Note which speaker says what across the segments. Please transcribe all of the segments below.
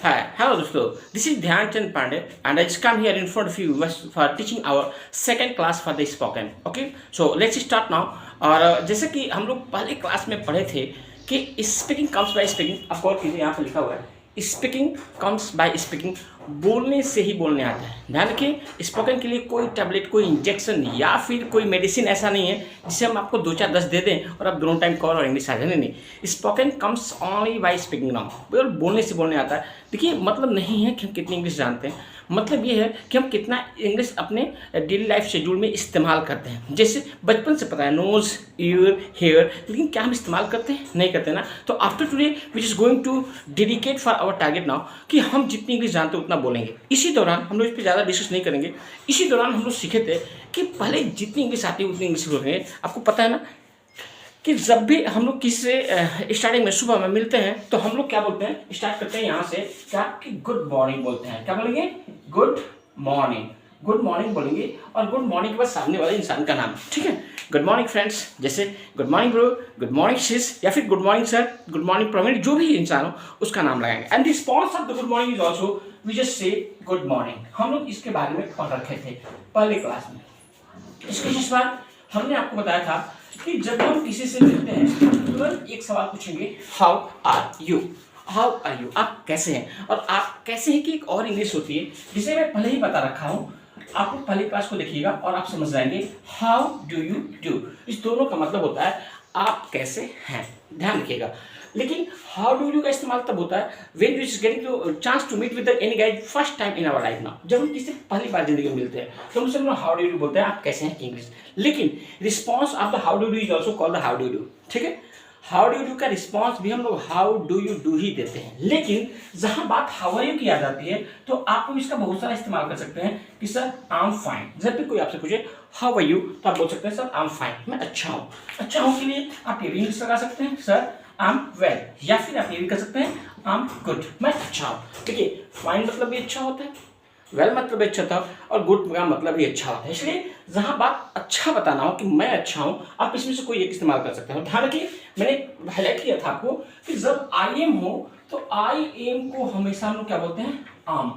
Speaker 1: Hi, hello दोस्तों. This is Dhyan Chand Pandey and I just come here in front of you for teaching our second class for the spoken. Okay, so let's start now. और जैसे कि हम लोग पहले class में पढ़े थे कि स्पीकिंग कम्स बाय स्पीकिंग. आप गौर कीजिए, यहाँ पे लिखा हुआ है स्पीकिंग कम्स बाय स्पीकिंग. बोलने से ही बोलने आता है. ध्यान रखिए, स्पोकन के लिए कोई टैबलेट, कोई इंजेक्शन या फिर कोई मेडिसिन ऐसा नहीं है जिसे हम आपको 2 4 10 दे दें और आप दोनों टाइम कॉल और इंग्लिश आ जाए. नहीं, spoken comes only by speaking now. और बोलने से बोलने आता है. देखिए, मतलब नहीं है कि हम कितनी इंग्लिश जानते हैं, मतलब ये है कि हम कितना इंग्लिश अपने डेली लाइफ शेड्यूल में इस्तेमाल करते हैं. जैसे बचपन से पता है नोज, ईयर, हेयर, लेकिन क्या हम इस्तेमाल करते हैं? नहीं करते ना. तो after today which is going to dedicate for our target now कि हम जितनी इंग्लिश जानते हैं उतना बोलेंगे. इसी दौरान हम लोग इस पर ज़्यादा डिस्कस नहीं करेंगे. इसी दौरान हम लोग सीखे थे कि पहले जितनी इंग्लिश आती है उतनी इंग्लिश बोलेंगे. आपको पता है ना कि जब भी हम लोग किसी से स्टार्टिंग में सुबह में मिलते हैं तो हम लोग क्या बोलते हैं? स्टार्ट करते हैं यहाँ से क्या कि गुड मॉर्निंग बोलते हैं. क्या बोलेंगे? Good morning. गुड मॉर्निंग बोलेंगे और गुड मॉर्निंग के बाद सामने वाले इंसान का नाम. ठीक है, गुड मॉर्निंग फ्रेंड्स, जैसे good morning bro, good morning sis, या फिर good morning sir, good morning Praveen, जो भी इंसान हो उसका नाम लगाएंगे. And response of the good morning is also we just say good morning. हम लोग इसके बारे में पढ़ रखे थे पहले क्लास में. इसके जिस बार हमने आपको बताया था कि जब हम किसी से मिलते हैं तुरंत एक सवाल पूछेंगे, how are you. How are you, आप कैसे हैं. और आप कैसे हैं की एक और इंग्लिश होती है जिसे मैं पहले ही बता रखा हूँ. आप लोग पहले क्लास को देखिएगा और आप समझ जाएंगे. हाउ डू यू डू, इस दोनों का मतलब होता है आप कैसे हैं. ध्यान रखिएगा. लेकिन हाउ डू यू का इस्तेमाल तब होता है when you is getting to chance to meet with any guy first time in our life now. जब हम किसी पहली बार जिंदगी में मिलते हैं तो हम लोग हाउ डू यू बोलते हैं, आप कैसे हैं इंग्लिश. लेकिन response of the how do you is also called the how do do. ठीक है, हाउ डू यू का रिस्पॉन्स भी हम लोग how do you do he देते हैं. लेकिन जहां बात हाउ आर यू की आ जाती है तो आप इसका बहुत सारा इस्तेमाल कर सकते हैं कि सर आई एम फाइन. जब भी कोई आपसे पूछे हाउ आर यू तो आप बोल सकते हैं सर आई एम फाइन, मैं अच्छा हूँ. अच्छा हूँ के लिए आप ये भी इंग्लिश लगा सकते हैं, सर आई एम वेल, या फिर आप ये भी कर सकते हैं आई एम गुड, मैं अच्छा हूँ. देखिए, फाइन मतलब भी अच्छा होता है, वेल मतलब भी अच्छा था, और गुड का मतलब भी अच्छा होता है. इसलिए जहां बात अच्छा बताना हो कि मैं अच्छा हूं, आप इसमें से कोई एक इस्तेमाल कर सकते हो. ध्यान रखिए, मैंने हाईलाइट किया था आपको कि जब आई एम हो तो आई एम को हमेशा हम लोग क्या बोलते हैं? आम.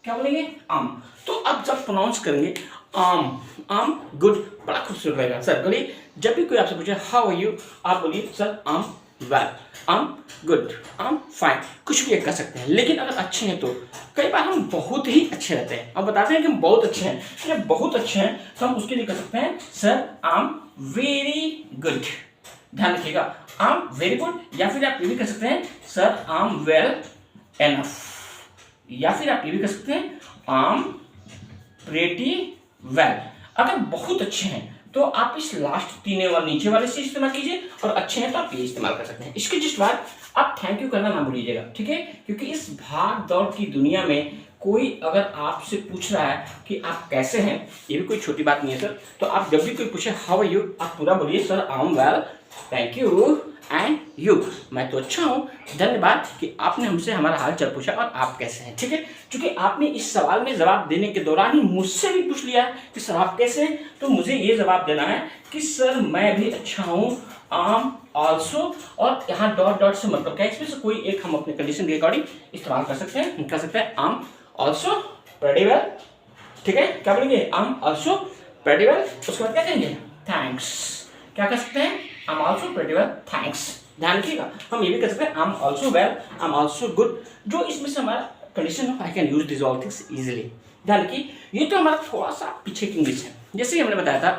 Speaker 1: क्या बोलेंगे? आम. तो अब जब प्रोनाउंस करेंगे आम, आम गुड, बड़ा खूबसूरत लगेगा. सर बोलिए, जब भी कोई आपसे पूछे हाउ आर यू, आप बोलिए सर आम वेल, आम गुड, आम फाइन, कुछ भी एक कर सकते हैं. लेकिन अगर अच्छे हैं तो कई बार हम बहुत ही अच्छे रहते हैं. अब बताते हैं कि हम बहुत अच्छे हैं. जब बहुत अच्छे हैं तो हम उसके लिए कर सकते हैं सर आम वेरी गुड. ध्यान रखिएगा, आम वेरी गुड, या फिर आप ये भी कर सकते हैं सर आम वेल एनफ, या फिर आप ये भी कर सकते हैं आम प्रेटी वेल. अगर बहुत अच्छे हैं तो आप इस लास्ट तीन और नीचे वाले से इस्तेमाल कीजिए, और अच्छे हैं तो आप ये इस्तेमाल कर सकते हैं. इसके जिस बाद आप थैंक यू करना ना भूलिएगा. ठीक है, क्योंकि इस भाग दौड़ की दुनिया में कोई अगर आपसे पूछ रहा है कि आप कैसे हैं, ये भी कोई छोटी बात नहीं है सर. तो आप जब भी कोई पूछे हाउ आर यू, आप पूरा बोलिए sir I am well, thank you and you, मैं तो अच्छा हूँ, धन्यवाद कि आपने हमसे हमारा हाल चाल पूछा और आप कैसे हैं. ठीक है, क्योंकि आपने इस सवाल में जवाब देने के दौरान ही मुझसे भी पूछ लिया कि सर आप कैसे हैं, तो मुझे ये जवाब देना है कि सर मैं भी अच्छा हूँ, आम ऑल्सो, और यहाँ डॉट डॉट से मतलब क्या, इसमें से कोई एक हम अपने कंडीशन के अकॉर्डिंग इस्तेमाल कर सकते हैं. कर सकते हैं आम ऑल्सो प्रेटी वेल. ठीक है, क्या बोलेंगे? आम ऑल्सो प्रेटी वेल. उसके बाद क्या कहेंगे? थैंक्स. क्या कर सकते हैं? I am also pretty well, thanks. ध्यान रखिएगा, हम ये भी कर सकते हैं I am also well, I am also good. जो इसमें से हमारा कंडीशन हो, I can use this all things easily. ध्यान रखिए, ये तो हमारा थोड़ा सा पीछे की इंग्लिश है. जैसे कि हमने बताया था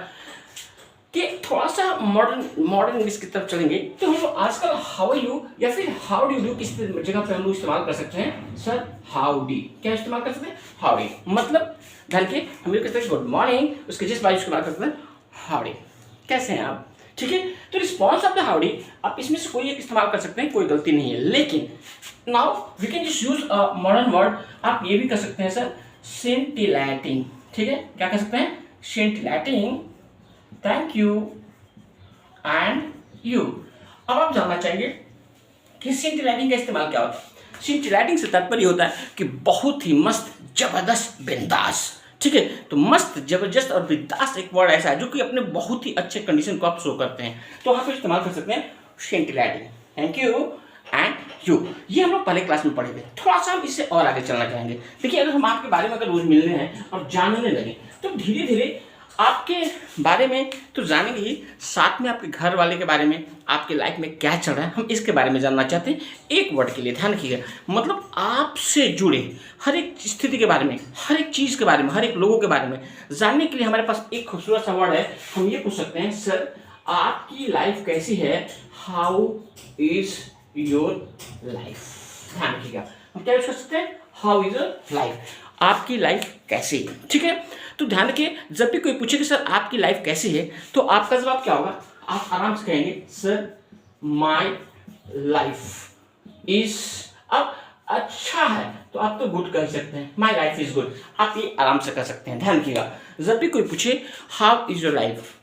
Speaker 1: कि थोड़ा सा मॉडर्न इंग्लिश की तरफ चलेंगे तो हम लोग आजकल हाउ आर यू या फिर हाउ डू यू किस जगह पे हम लोग इस्तेमाल कर सकते हैं? Sir how D. क्या इस्तेमाल कर सकते हैं? How D. मतलब ध्यान रखिए, हम ये कहते हैं गुड मॉर्निंग, उसके जिस बात इस्तेमाल करते हैं हाउ डी, कैसे हैं आप. ठीक है, तो response of the how D आप इसमें से कोई एक इस्तेमाल कर सकते हैं, कोई गलती नहीं है. लेकिन now we can just use a modern word. आप ये भी कर सकते हैं सर सेंटिलेटिंग. ठीक है, क्या कर सकते हैं? सेंटिलेटिंग, थैंक यू एंड यू. अब आप जानना चाहेंगे कि सेंटिलेटिंग का इस्तेमाल क्या होता है. सेंटिलेटिंग से तात्पर्य होता है कि बहुत ही मस्त, जबरदस्त, बिंदास. ठीक है, तो मस्त, जबरदस्त और बिंदास एक वर्ड ऐसा है जो कि अपने बहुत ही अच्छे कंडीशन को आप शो करते हैं. तो वहां पर इस्तेमाल कर सकते हैं सेंटिलेटिंग. Thank you and you. ये हम लोग पहले क्लास में पढ़े थे। थोड़ा सा हम इससे और आगे चलना चाहेंगे। देखिए, अगर हम आपके बारे में अगर रोज मिलने हैं और जानने लगे तो धीरे धीरे आपके बारे में तो जानेंगे ही, साथ में आपके घर वाले के बारे में, आपके लाइफ में क्या चल रहा है, हम इसके बारे में जानना चाहते हैं। एक वर्ड के लिए ध्यान रखिएगा, मतलब आपसे जुड़े हर एक स्थिति के बारे में, हर एक चीज़ के बारे में, हर एक लोगों के बारे में जानने के लिए हमारे पास एक खूबसूरत सा वर्ड है। हम ये पूछ सकते हैं, सर आपकी लाइफ कैसी है, हाउ इज योर लाइफ। ध्यान रखिएगा, हम क्या यूज कर सकते हैं, हाउ इज योर लाइफ, आपकी लाइफ कैसी है। ठीक है, तो ध्यान रखिए, जब भी कोई पूछे कि सर आपकी लाइफ कैसी है, तो आपका जवाब क्या होगा, आप आराम से कहेंगे सर माई लाइफ इज, अब अच्छा है तो आप तो गुड कह सकते हैं, माई लाइफ इज गुड, आप ये आराम से कर सकते हैं। ध्यान रखिएगा, जब भी कोई पूछे हाउ इज योर लाइफ,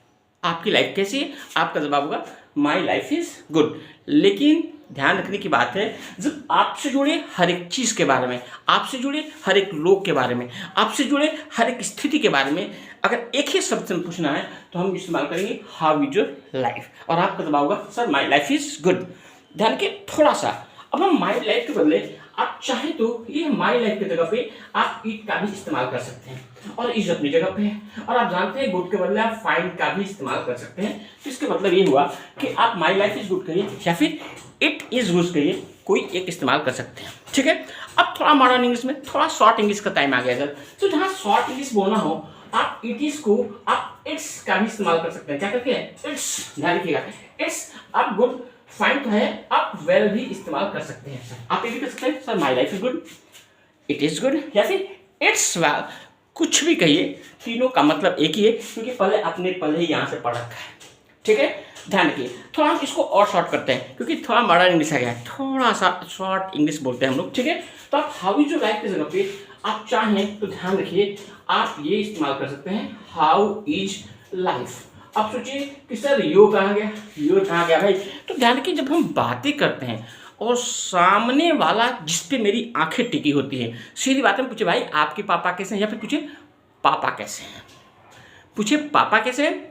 Speaker 1: आपकी लाइफ कैसी है, आपका जवाब होगा माई लाइफ इज गुड। लेकिन ध्यान रखने की बात है, जब आपसे जुड़े हर एक चीज़ के बारे में, आपसे जुड़े हर एक लोग के बारे में, आपसे जुड़े हर एक स्थिति के बारे में अगर एक ही शब्द से पूछना है तो हम इस्तेमाल करेंगे हाउ इज योर लाइफ, और आपका जवाब होगा sir my life is good. ध्यान के थोड़ा सा, अब हम माई लाइफ के बदले आप चाहें तो ये माई लाइफ की जगह पे आप इट का भी इस्तेमाल कर सकते हैं, और इज अपनी जगह पे है, और आप जानते हैं गुड के बदले आप फाइंड का भी इस्तेमाल कर सकते हैं। तो इसका मतलब ये हुआ कि आप माई लाइफ इज गुड कहिए या फिर इट इज गुड कहिए, कोई एक इस्तेमाल कर सकते हैं। ठीक है, अब थोड़ा मॉडर्न इंग्लिश में, थोड़ा शॉर्ट इंग्लिश का टाइम आ गया सर, तो जहाँ शॉर्ट इंग्लिश बोलना हो आप इट इज को आप इट्स का भी इस्तेमाल कर सकते हैं। क्या करते हैं, इट्स। ध्यान रखिएगा, इट्स आप गुड फाइन तो है, आप वेल भी इस्तेमाल कर सकते हैं। सर आप ये भी कर सकते हैं, sir my life is good, it is good, या फिर इट्स वेल, कुछ भी कहिए, तीनों का मतलब एक ही है, क्योंकि पहले ही यहाँ से पढ़ रखा है। ठीक है, ध्यान रखिए, थोड़ा हम इसको और शॉर्ट करते हैं क्योंकि थोड़ा मॉडर्न इंग्लिश आ गया है, थोड़ा सा शॉर्ट इंग्लिश बोलते हैं हम लोग। ठीक है, तो आप हाउ इज योर लाइफ की जगह पे आप चाहें तो ध्यान रखिए आप ये इस्तेमाल कर सकते हैं, हाउ इज लाइफ। अब सोचिए कि सर यो कहाँ गया, यो कहाँ गया भाई, तो ध्यान रखिए जब हम बातें करते हैं और सामने वाला जिस पे मेरी आंखें टिकी होती हैं, सीधी बात में पूछे भाई आपके पापा कैसे हैं, या फिर पूछे पापा कैसे हैं, पूछे पापा कैसे हैं,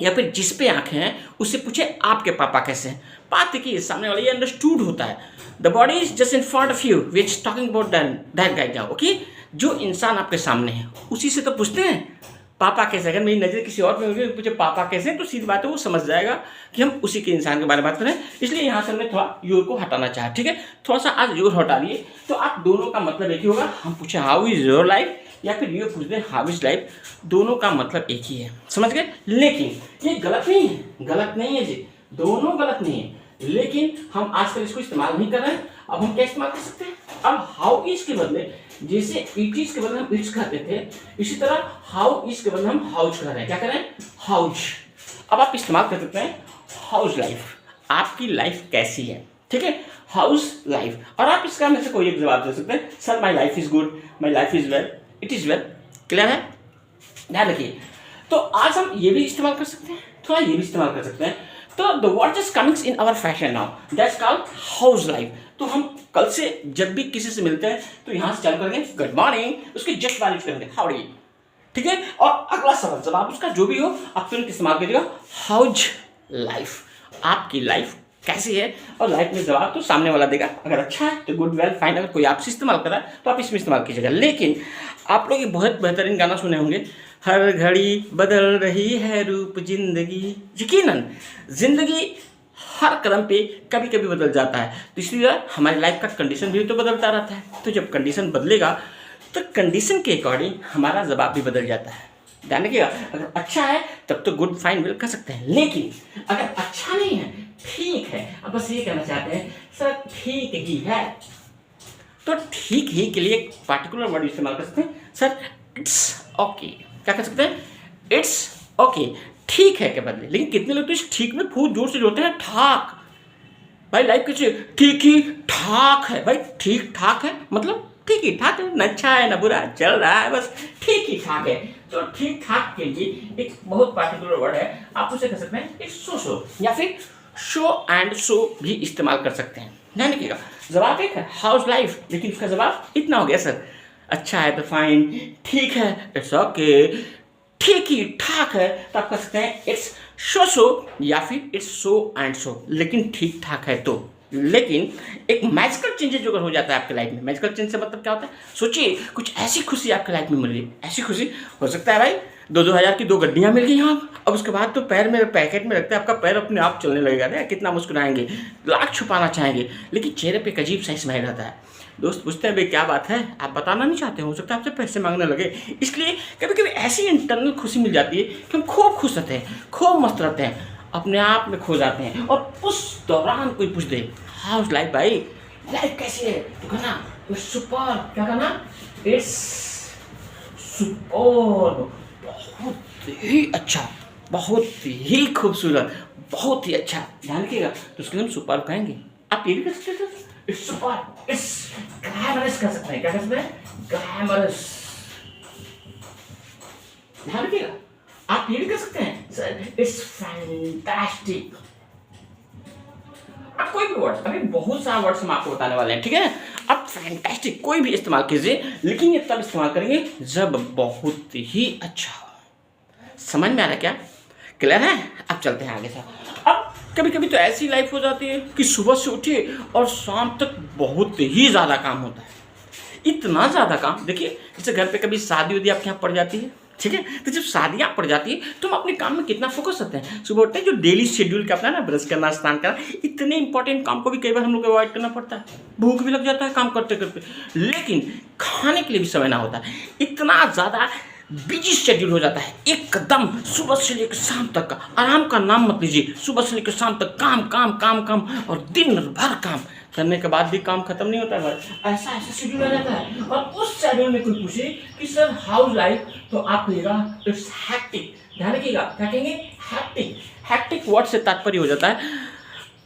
Speaker 1: या फिर जिस पे आंखें हैं उससे पूछे आपके पापा कैसे हैं। बात देखिए, सामने वाला ये अंडरस्टूड होता है, the body is just in front of you we is talking about that guide now. Okay, जो इंसान आपके सामने है उसी से तो पूछते हैं पापा कैसे। अगर मेरी नज़र किसी और पे होगी पूछे पापा कैसे हैं, तो सीधी बात है वो समझ जाएगा कि हम उसी के इंसान के बारे में बात करें, इसलिए यहाँ से हमने थोड़ा योर को हटाना चाहा। ठीक है, थोड़ा सा आज योर हटा दिए तो आप दोनों का मतलब एक ही होगा। हम पूछे हाउ इज योर लाइफ या फिर ये पूछ दें हाउ इज लाइफ, दोनों का मतलब एक ही है, समझ गए। लेकिन ये गलत नहीं है, गलत नहीं है जी, दोनों गलत नहीं है, लेकिन हम आजकल इसको इस्तेमाल नहीं कर रहे हैं। अब हम क्या इस्तेमाल कर सकते हैं, अब हाउ इज के बदले जैसे इट इज के बदले हम इट्स कहते थे, इसी तरह हाउ इज के बदले हम हाउज कह रहे हैं। क्या कह रहे हैं, हाउज। अब आप इस्तेमाल कर सकते हैं हाउस लाइफ, आपकी लाइफ कैसी है। ठीक है, हाउस लाइफ, और आप इसका में से कोई एक जवाब दे सकते हैं, sir my life is good, my life is well, it is well. Clear है, ध्यान रखिए। तो आज हम ये भी इस्तेमाल कर सकते हैं, थोड़ा ये भी इस्तेमाल कर सकते हैं। तो the word is coming in our fashion now, that's called house life. तो हम कल से जब भी किसी से मिलते हैं तो यहाँ से चालू करेंगे गुड मॉर्निंग, उसके जस्ट बाद यूज करेंगे हाउडी। ठीक है, और अगला सवाल जवाब उसका जो भी हो आप तुरंत इस्तेमाल करिएगा हाउज लाइफ, आपकी लाइफ कैसी है, और लाइफ में जवाब तो सामने वाला देगा। अगर अच्छा है तो गुड वेल फाइन, अगर कोई आपसे इस्तेमाल कर रहा है तो आप इसमें इस्तेमाल कीजिएगा। लेकिन आप लोग ये बहुत बेहतरीन गाना सुने होंगे, हर घड़ी बदल रही है रूप जिंदगी। यकीनन जिंदगी हर कदम पे कभी कभी बदल जाता है, तो इसलिए हमारी लाइफ का कंडीशन भी तो बदलता रहता है। तो जब कंडीशन बदलेगा तो कंडीशन के अकॉर्डिंग हमारा जवाब भी बदल जाता है। ध्यान रखिएगा, अगर अच्छा है तब तो गुड फाइन वेल कर सकते हैं, लेकिन अगर अच्छा नहीं है, ठीक है, अब बस ये कहना चाहते हैं सर ठीक ही है, तो ठीक ही के लिए एक पार्टिकुलर वर्ड इस्तेमाल कर सकते हैं, सर इट्स ओके। क्या कर सकते हैं, इट्स ओके, ठीक है के बदले। लेकिन कितने लोग तो इस ठीक में खूब जोर से जोड़ते हैं ठाक, भाई लाइफ कैसे ठीक ही ठाक है, भाई ठीक ठाक है मतलब ठीक ही ठाक है, न अच्छा है न बुरा, चल रहा है, बस ठीक ही ठाक है। तो ठीक ठाक के लिए एक बहुत पार्टिकुलर वर्ड है, आप उसे कह सकते हैं इट्स सो सो, या फिर शो एंड सो भी इस्तेमाल कर सकते हैं। ध्यान रखिएगा, जवाब एक है हाउस लाइफ, लेकिन उसका जवाब इतना हो गया सर अच्छा है तो फाइन, ठीक है इट्स ओके, ठीक ही ठाक है तो आप कह सकते हैं इट्स सो सो या फिर इट्स सो एंड सो, लेकिन ठीक ठाक है तो। लेकिन एक मैजिकल चेंजेस जो अगर हो जाता है आपके लाइफ में, मैजिकल चेंज से मतलब क्या होता है, सोचिए कुछ ऐसी खुशी आपके लाइफ में मिल रही है, ऐसी खुशी हो सकता है भाई 2-2 हज़ार की 2 गड्डियाँ मिल गई आप, अब उसके बाद तो पैर में पैकेट में रखते हैं आपका पैर अपने आप चलने लगेगा ना, कितना मुस्कुराएंगे, लाख छुपाना चाहेंगे, लेकिन चेहरे पे एक अजीब सा स्माइल रहता है। दोस्त पूछते हैं भाई क्या बात है, आप बताना नहीं चाहते, हो सकता है आपसे पैसे मांगने लगे, इसलिए कभी कभी ऐसी इंटरनल खुशी मिल जाती है कि हम खूब खुश रहते हैं, खूब मस्त रहते हैं, अपने आप में खो जाते हैं, और उस दौरान कोई पूछ दे हाउ इज लाइफ भाई, लाइफ कैसी है, तो कहना इट्स सुपर, क्या कहना, इट्स सुपर, बहुत ही अच्छा, बहुत ही खूबसूरत, बहुत ही अच्छा, ध्यान रखिएगा, तो उसके लिए हम सुपर कहेंगे। आप ये भी कर सकते हैं, इट्स सुपर, इट्स ग्लैमरस कर सकते हैं, क्या कर सकते हैं, ग्लैमरस, ध्यान रखिएगा। आप ये भी कर सकते हैं सर इट्स फैंटास्टिक, आप कोई भी वर्ड, अभी बहुत सारा वर्ड्स हम आपको बताने वाले हैं, ठीक है, आप फैंटास्टिक कोई भी इस्तेमाल कीजिए, लेकिन ये तब इस्तेमाल करेंगे जब बहुत ही अच्छा हो। समझ में आ रहा है क्या, क्लियर है, अब चलते हैं आगे से। अब कभी कभी तो ऐसी लाइफ हो जाती है कि सुबह से उठे और शाम तक बहुत ही ज़्यादा काम होता है, इतना ज़्यादा काम, देखिए जैसे घर पे कभी शादी उदी आपके यहाँ पड़ जाती है, ठीक है, तो जब शादियाँ पड़ जाती है तो हम अपने काम में कितना फोकस करते हैं, सुबह उठते हैं जो डेली शेड्यूल का अपना ना ब्रश करना, स्नान करना, इतने इंपॉर्टेंट काम को भी कई बार हम लोग अवॉइड करना पड़ता है, भूख भी लग जाता है काम करते करते, लेकिन खाने के लिए भी समय ना होता है, इतना ज़्यादा बिजी शेड्यूल हो जाता है, एकदम सुबह से लेकर शाम तक का, आराम का नाम मत लीजिए, सुबह से लेकर शाम तक काम काम काम काम, और दिन भर काम करने के बाद भी काम खत्म नहीं होता है, ऐसा ऐसा शेड्यूल आ जाता है, और उस शेड्यूल में कोई पूछे कि सर हाउस लाइफ, तो आप कहिएगा इट्स हैक्टिक, ध्यान रखिएगा, क्या कहेंगे, हैक्टिक, हैक्टिक वर्ड से तात्पर्य हो जाता है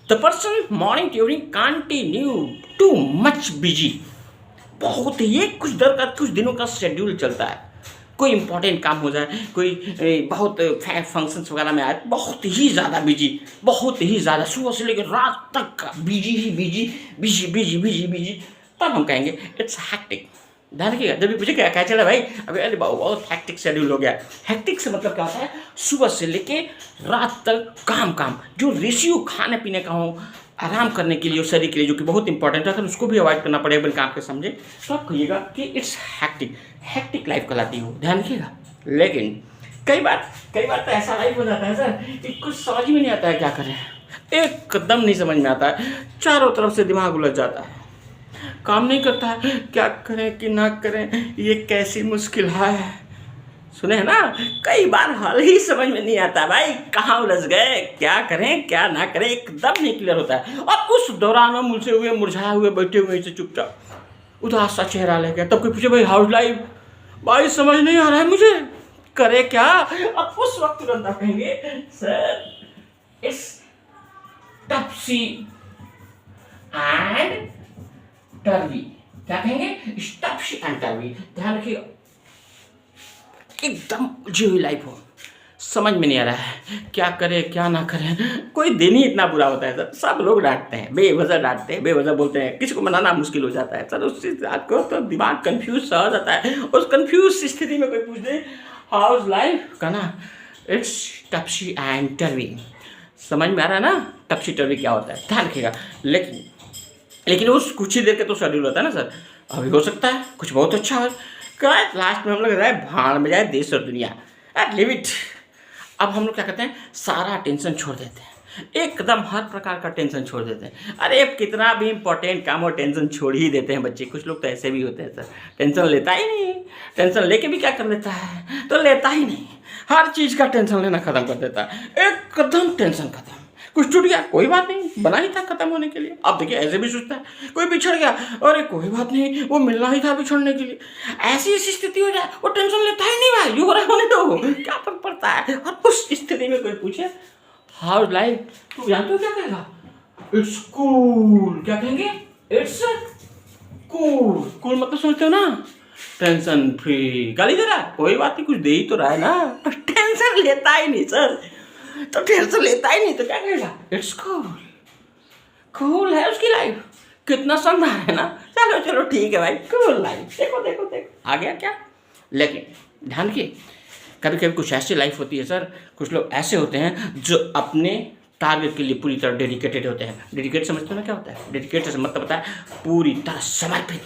Speaker 1: the person morning during continue too much busy, बहुत ही कुछ दिनों का शेड्यूल चलता है, कोई इंपॉर्टेंट काम हो जाए, कोई बहुत फंक्शंस वगैरह में आए, बहुत ही ज़्यादा बिजी, बहुत ही ज़्यादा सुबह से लेकर रात तक का बिजी ही busy busy busy busy busy, तब हम कहेंगे इट्स हैक्टिक। ध्यान रखिएगा, जब भी पूछे क्या चला भाई, अभी अरे बहुत हैक्टिक शेड्यूल हो गया, हैक्टिक से मतलब क्या होता है, सुबह से लेके रात तक काम काम, जो रेशियो खाने पीने का हो, आराम करने के लिए और शरीर के लिए जो कि बहुत इंपॉर्टेंट है, अगर उसको भी अवॉइड करना पड़ेगा बिना काम के समझे, तो आप कहिएगा कि इट्स हैक्टिक, हैक्टिक लाइफ कहलाती हो, ध्यान रखिएगा। लेकिन कई बार तो ऐसा लाइफ हो जाता है सर कि कुछ समझ में नहीं आता है क्या करें, एकदम नहीं समझ में आता है, चारों तरफ से दिमाग उलझ जाता है, काम नहीं करता है, क्या करें कि ना करें, ये कैसी मुश्किल है, सुने हैं ना, कई बार हल ही समझ में नहीं आता भाई, कहाँ उलझ गए, क्या करें क्या ना करें, एकदम नहीं क्लियर होता है, और उस दौरान हम उलझे हुए मुरझाए हुए बैठे हुए ऐसे चुपचाप उदास सा चेहरा लेके, तब कोई पूछे भाई हाउस लाइफ, भाई समझ नहीं आ रहा है मुझे, करे क्या, अब उस वक्त तुरंत आप कहेंगे सर इट्स टपसी एंड टर्वी, क्या कहेंगे, टपसी एंड टर्वी, ध्यान रखिएगा, एकदम उलझी हुई लाइफ हो, समझ में नहीं आ रहा है क्या करे क्या ना करें, कोई दिन ही इतना बुरा होता है सर, सब लोग डांटते हैं, बेवजह डांटते हैं, बेवजह बोलते हैं, किसी को मनाना मुश्किल हो जाता है सर, उस रात को तो दिमाग कंफ्यूज सा हो जाता है, उस कंफ्यूज स्थिति में कोई पूछ दे हाउस लाइफ का ना इट्स टपसी एंड टर्वी, समझ में आ रहा है ना टपसी टर्वी क्या होता है, ध्यान रखिएगा। लेकिन उस कुछ ही देर के तो शेड्यूल होता है ना सर, अभी हो सकता है कुछ बहुत अच्छा हो, क्या लास्ट में हम लोग रहे भाड़ में जाए देश और दुनिया, लिव इट। अब हम लोग क्या करते हैं, सारा टेंशन छोड़ देते हैं, एकदम हर प्रकार का टेंशन छोड़ देते हैं, अरे कितना भी इंपॉर्टेंट काम हो टेंशन छोड़ ही देते हैं बच्चे, कुछ लोग तो ऐसे भी होते हैं सर, टेंशन लेता ही नहीं, टेंशन लेके भी क्या कर लेता है, तो लेता ही नहीं, हर चीज़ का टेंशन लेना खत्म कर देता है, एकदम टेंशन खत्म, कुछ टूट गया कोई बात नहीं, बना ही था खत्म होने के लिए, अब देखिए ऐसे भी सोचता है, कोई बिछड़ गया अरे कोई बात नहीं वो मिलना ही था बिछड़ने के लिए, ऐसी स्थिति हो जाए वो टेंशन लेता ही नहीं भाई, जो हो रहा है होने दो, क्या फर्क पड़ता है, और उस स्थिति में कोई पूछे हाउ लाइफ, तो जानते हो क्या कहेगा, इट्स कूल, क्या कहेंगे, इट्स कूल, कूल मतलब सोचते हो ना, टेंशन फ्री, गाली दे रहा है कोई बात नहीं कुछ दे ही तो रहा है ना, टेंशन लेता ही नहीं सर, तो टेंशन लेता ही नहीं तो क्या कहेगा, इट्स कूल, कूल है उसकी लाइफ, कितना शानदार है ना, चलो ठीक है भाई, कूल लाइफ, देखो आ गया क्या। लेकिन ध्यान रखिए, कभी कभी कुछ ऐसी लाइफ होती है सर, कुछ लोग ऐसे होते हैं जो अपने टारगेट के लिए पूरी तरह डेडिकेटेड होते हैं। डेडिकेट समझते हो ना क्या होता है? डेडिकेटेड से मतलब होता है पूरी तरह समर्पित,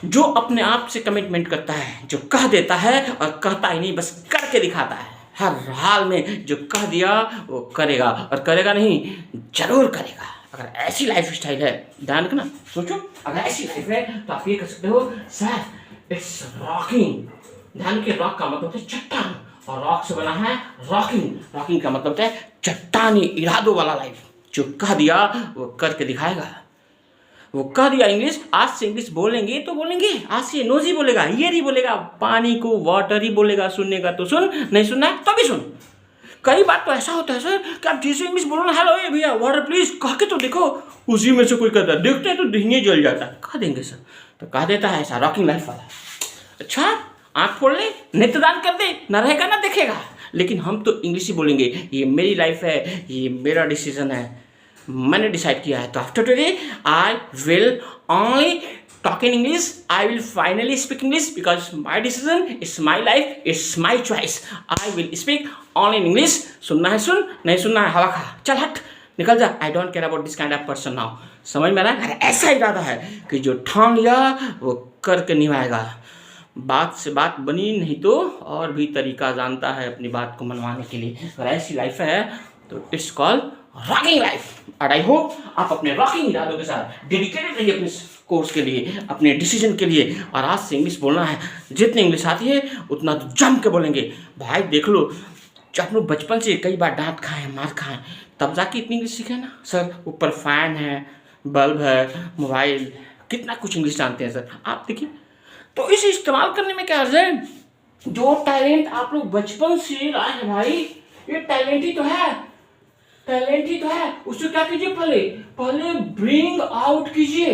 Speaker 1: जो अपने आप से कमिटमेंट करता है, जो कह देता है और कहता ही नहीं, बस करके दिखाता है। हर हाल में जो कह दिया वो करेगा, और करेगा नहीं जरूर करेगा। अगर ऐसी लाइफ स्टाइल है, ध्यान रखना, सोचो, अगर ऐसी लाइफ है तो आप ये कर सकते हो, सर इट्स रॉकिंग। ध्यान के रॉक का मतलब है चट्टान, और रॉक से बना है रॉकिंग। रॉकिंग का मतलब है चट्टानी इरादों वाला लाइफ। जो कह दिया वो करके दिखाएगा। वो कह दिया इंग्लिश, आज से इंग्लिश बोलेंगे तो बोलेंगे, आज से नोज ही बोलेगा, ईयर ही बोलेगा, पानी को वाटर ही बोलेगा। सुनने का तो सुन, नहीं सुनना है तो भी सुन। कई बार तो ऐसा होता है सर कि आप जैसे इंग्लिश बोलो ना, हेलो ए भैया वाटर प्लीज, कह के तो देखो, उसी में से कोई कहता है, देखते हैं तो दिखने जल जाता है। कह देंगे सर, तो कह देता है ऐसा रॉकिंग लाइफ वाला। अच्छा, आँख फोड़ ले, नेत्रदान कर दे, ना रहेगा ना देखेगा, लेकिन हम तो इंग्लिश ही बोलेंगे। ये मेरी लाइफ है, ये मेरा डिसीजन है, मैंने डिसाइड किया है। तो after today I will only talk in English, I will finally speak English, because my decision, it's my life, it's my choice. I will speak only in English. सुनना है सुन, नहीं सुनना है हवा खा, चल हट, निकल जा। I don't care about this kind of person now. समझ में आ रहा है? ऐसा इरादा है कि जो ठान लिया वो करके निभाएगा। बात से बात बनी नहीं तो और भी तरीका जानता है अपनी बात को मनवाने के लिए। अगर ऐसी लाइफ है तो इट्स कॉल्ड रॉकिंग लाइफ। और आई होप आप अपने रॉकिंग इरादों के साथ डेडिकेटेड रहिए अपने कोर्स के लिए, अपने डिसीजन के लिए। और आज से इंग्लिश बोलना है, जितनी इंग्लिश आती है उतना तो जम के बोलेंगे। भाई देख लो, जब हम लोग बचपन से कई बार डांट खाएं, मार खाएं, तब जाके इतनी इंग्लिश सीखे ना सर। ऊपर फैन है, बल्ब है, मोबाइल, कितना कुछ इंग्लिश जानते हैं सर। आप देखिए, तो इसे इस्तेमाल करने में क्या अर्ज है? जो टैलेंट आप लोग बचपन से लाए हैं भाई, ये टैलेंट ही तो है, टैलेंट ही तो है। उसको क्या कीजिए, पहले पहले ब्रिंग आउट कीजिए,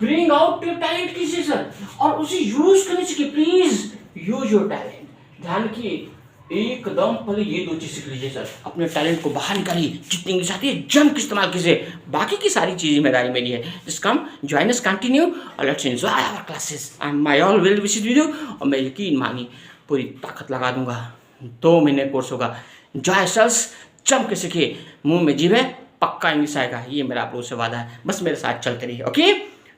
Speaker 1: ब्रिंग आउट योर टैलेंट कीजिए सर, और उसे यूज करने सीखिए। Please use your talent. ध्यान रखिए, एकदम पहले ये दो चीज सीख लीजिए सर। अपने टैलेंट को बाहर निकालिए, जितनी इंग्लिश आती है जम के इस्तेमाल कीजिए। बाकी की सारी चीजें मेरी मेरी है। Just come join us, continue और let's enjoy our classes. And my all will wish video, और मैं यकीन मानी पूरी ताकत लगा दूंगा। 2 महीने कोर्स होगा, जॉय सेल्स, जम के सीखिए, मुंह में जीभ है, पक्का इंग्लिश आएगा, ये मेरा आप लोगों से वादा है। बस मेरे साथ चलते रहिए। Okay,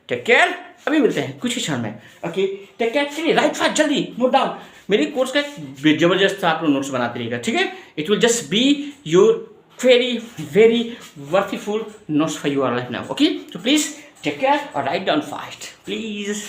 Speaker 1: take care. अभी मिलते हैं कुछ ही क्षण में। Okay, take care. चलिए राइट फास्ट, जल्दी नोट डाउन। मेरी कोर्स का एक जबरदस्त आप लोग नोट्स बनाते रहिएगा, ठीक है? It will just be your very very worthful notes for your life now. Okay, so please take care or write down fast, please.